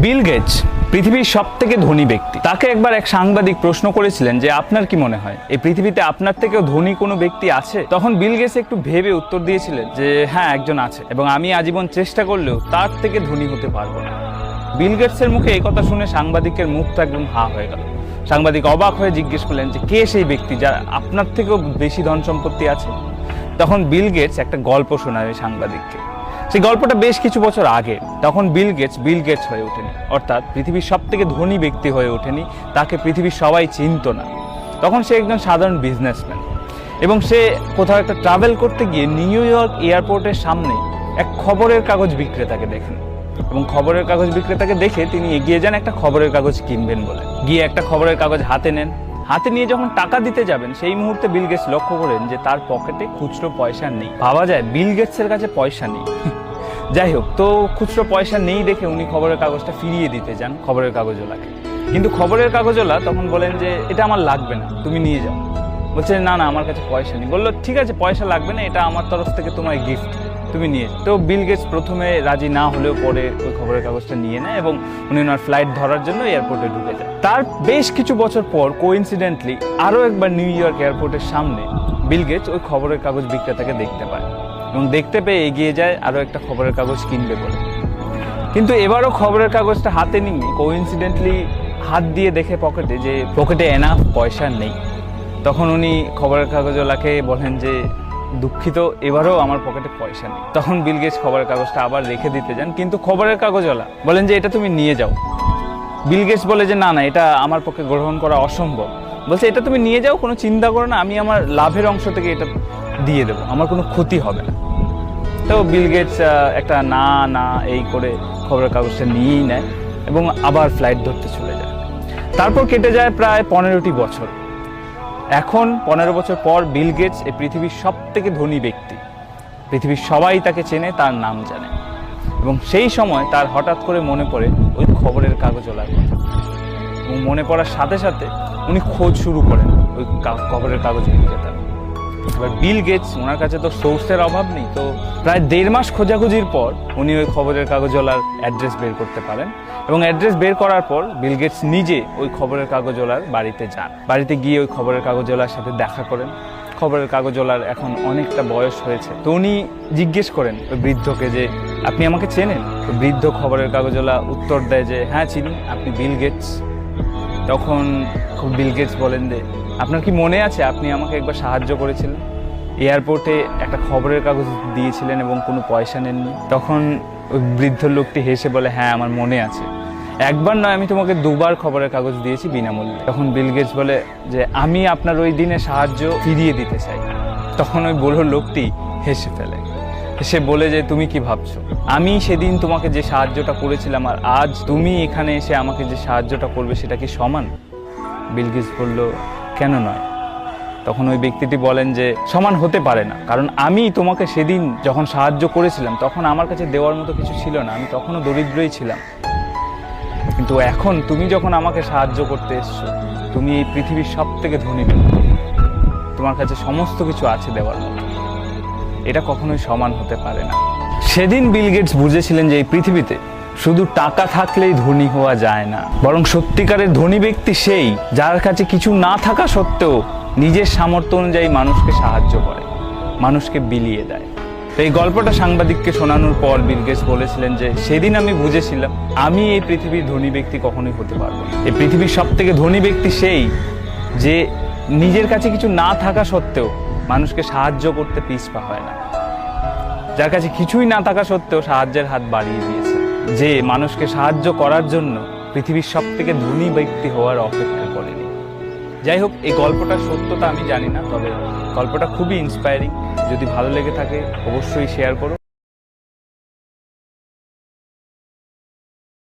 Bill Gates পৃথিবীর সবথেকে ধনী ব্যক্তি। তাকে একবার এক সাংবাদিক প্রশ্ন করেছিলেন যে আপনার কি মনে হয় এই পৃথিবীতে আপনার থেকেও ধনী কোনো ব্যক্তি আছে? তখন বিল গেটস একটু ভেবে উত্তর দিয়েছিলেন যে হ্যাঁ, একজন আছে, এবং আমি আজীবন চেষ্টা করলেও তার থেকে ধনী হতে পারবো না। বিল গেটসের মুখে এই কথা শুনে সাংবাদিকের মুখটা একদম হা হয়ে গেল। সাংবাদিক অবাক হয়ে জিজ্ঞেস করলেন যে কে সেই ব্যক্তি যার আপনার থেকেও বেশি ধন সম্পত্তি আছে? তখন বিল গেটস একটা গল্প শোনায় সাংবাদিককে। সেই গল্পটা বেশ কিছু বছর আগে। তখন বিল গেটস হয়ে ওঠেনি, অর্থাৎ পৃথিবীর সব থেকে ধনী ব্যক্তি হয়ে ওঠেনি, তাকে পৃথিবীর সবাই চিনত না। তখন সে একজন সাধারণ বিজনেসম্যান, এবং সে কোথাও একটা ট্রাভেল করতে গিয়ে নিউ ইয়র্ক এয়ারপোর্টের সামনে এক খবরের কাগজ বিক্রেতাকে দেখেন, এবং খবরের কাগজ বিক্রেতাকে দেখে তিনি এগিয়ে যান একটা খবরের কাগজ কিনবেন বলে। গিয়ে একটা খবরের কাগজ হাতে নেন। হাতে নিয়ে যখন টাকা দিতে যাবেন, সেই মুহূর্তে বিল গেটস লক্ষ্য করেন যে তার পকেটে খুচরো পয়সা নেই। ভাবা যায় বিল গেটসের কাছে পয়সা নেই। যাই হোক, তো খুচরো পয়সা নেই দেখে উনি খবরের কাগজটা ফিরিয়ে দিতে যান খবরের কাগজওয়ালাকে। কিন্তু খবরের কাগজওয়ালা তখন বলেন যে এটা আমার লাগবে না, তুমি নিয়ে যাও। বলছে না না, আমার কাছে পয়সা নেই। বললো ঠিক আছে, পয়সা লাগবে না, এটা আমার তরফ থেকে তোমার গিফট, তুমি নিয়ে যাও। তো বিল গেটস প্রথমে রাজি না হলেও পরে ওই খবরের কাগজটা নিয়ে নেয়, এবং উনি ওনার ফ্লাইট ধরার জন্য এয়ারপোর্টে ঢুকে যায়। তার বেশ কিছু বছর পর কোইন্সিডেন্টলি আরও একবার নিউ ইয়র্ক এয়ারপোর্টের সামনে বিল গেটস ওই খবরের কাগজ বিক্রেতাকে দেখতে পায়, এবং দেখতে পেয়ে এগিয়ে যায় আরও একটা খবরের কাগজ কিনবে বলে। কিন্তু এবারও খবরের কাগজটা হাতে নিয়ে কোইন্সিডেন্টলি হাত দিয়ে দেখে পকেটে এনাফ পয়সা নেই। তখন উনি খবরের কাগজওয়ালাকে বলেন যে দুঃখিত, এবারও আমার পকেটে পয়সা নেই। তখন বিল গেটস খবরের কাগজটা আবার রেখে দিতে যান, কিন্তু খবরের কাগজওয়ালা বলেন যে এটা তুমি নিয়ে যাও। বিল গেটস বলে যে না না, এটা আমার পক্ষে গ্রহণ করা অসম্ভব। বলছে এটা তুমি নিয়ে যাও, কোনো চিন্তা করো না, আমি আমার লাভের অংশ থেকে এটা দিয়ে দেবো, আমার কোনো ক্ষতি হবে না। তো বিল গেটস একটা না না এই করে খবরের কাগজটা নিয়েই নেয়, এবং আবার ফ্লাইট ধরতে চলে যায়। তারপর কেটে যায় প্রায় 15টি বছর। এখন 15 বছর পর বিল গেটস এই পৃথিবীর সব থেকে ধনী ব্যক্তি। পৃথিবীর সবাই তাকে চেনে, তার নাম জানে। এবং সেই সময় তার হঠাৎ করে মনে পড়ে ওই খবরের কাগজওয়ালার কথা, এবং মনে পড়ার সাথে সাথে উনি খোঁজ শুরু করেন ওই খবরের কাগজ বিক্রেতার। এবার বিল গেটস, ওনার কাছে তো সোর্সের অভাব নেই, তো প্রায় 1.5 মাস খোঁজাখুঁজির পর উনি ওই খবরের কাগজওয়ালার অ্যাড্রেস বের করতে পারেন, এবং অ্যাড্রেস বের করার পর বিল গেটস নিজে ওই খবরের কাগজওয়ালার বাড়িতে যান। বাড়িতে গিয়ে ওই খবরের কাগজওয়ালার সাথে দেখা করেন। খবরের কাগজওয়ালার এখন অনেকটা বয়স হয়েছে, তো উনি জিজ্ঞেস করেন ওই বৃদ্ধকে যে আপনি আমাকে চেনেন? তো বৃদ্ধ খবরের কাগজওয়ালা উত্তর দেয় যে হ্যাঁ চিনি, আপনি বিল গেটস? তখন বিল গেটস বলেন যে আপনার কি মনে আছে আপনি আমাকে একবার সাহায্য করেছিলেন, এয়ারপোর্টে একটা খবরের কাগজ দিয়েছিলেন এবং কোনো পয়সা নেননি? তখন ওই বৃদ্ধ লোকটি হেসে বলে হ্যাঁ আমার মনে আছে, একবার নয়, আমি তোমাকে 2বার খবরের কাগজ দিয়েছি বিনামূল্যে। তখন বিল গেটস বলে যে আমি আপনার ওই দিনে সাহায্য ফিরিয়ে দিতে চাই। তখন ওই বুড়ো লোকটি হেসে ফেলে, সে বলে যে তুমি কি ভাবছো, আমি সেদিন তোমাকে যে সাহায্যটা করেছিলাম আর আজ তুমি এখানে এসে আমাকে যে সাহায্যটা করবে সেটা কি সমান? বিল গেটস বলল কেন নয়? তখন ওই ব্যক্তিটি বলেন যে সমান হতে পারে না, কারণ আমি তোমাকে সেদিন যখন সাহায্য করেছিলাম তখন আমার কাছে দেওয়ার মতো কিছু ছিল না, আমি তখনও দরিদ্রই ছিলাম। কিন্তু এখন তুমি যখন আমাকে সাহায্য করতে এসছো, তুমি এই পৃথিবীর সব থেকে ধনী ব্যক্তি, তোমার কাছে সমস্ত কিছু আছে দেওয়ার মতো, এটা কখনোই সমান হতে পারে না। সেদিন বিল গেটস বুঝেছিলেন যে এই পৃথিবীতে শুধু টাকা থাকলেই ধনী হওয়া যায় না, বরং সত্যিকারের ধনী ব্যক্তি সেই যার কাছে কিছু না থাকা সত্ত্বেও নিজের সামর্থ্য অনুযায়ী মানুষকে সাহায্য করে, মানুষকে বিলিয়ে দেয়। তো এই গল্পটা সাংবাদিককে শোনানোর পর বিল গেটস বলেছিলেন যে সেদিন আমি বুঝেছিলাম আমি এই পৃথিবীর ধনী ব্যক্তি কখনোই হতে পারবো না। এই পৃথিবীর সব থেকে ধনী ব্যক্তি সেই যে নিজের কাছে কিছু না থাকা সত্ত্বেও মানুষকে সাহায্য করতে পিছপা হয় না, যার কাছে কিছুই না থাকা সত্ত্বেও সাহায্যের হাত বাড়িয়ে দিয়েছে, যে মানুষকে সাহায্য করার জন্য পৃথিবীর সব থেকে ধনী ব্যক্তি হওয়ার অপেক্ষা করেনি। যাই হোক, এই গল্পটার সত্যতা আমি জানি না, তবে গল্পটা খুবই ইন্সপায়ারিং। যদি ভালো লেগে থাকে অবশ্যই শেয়ার করো।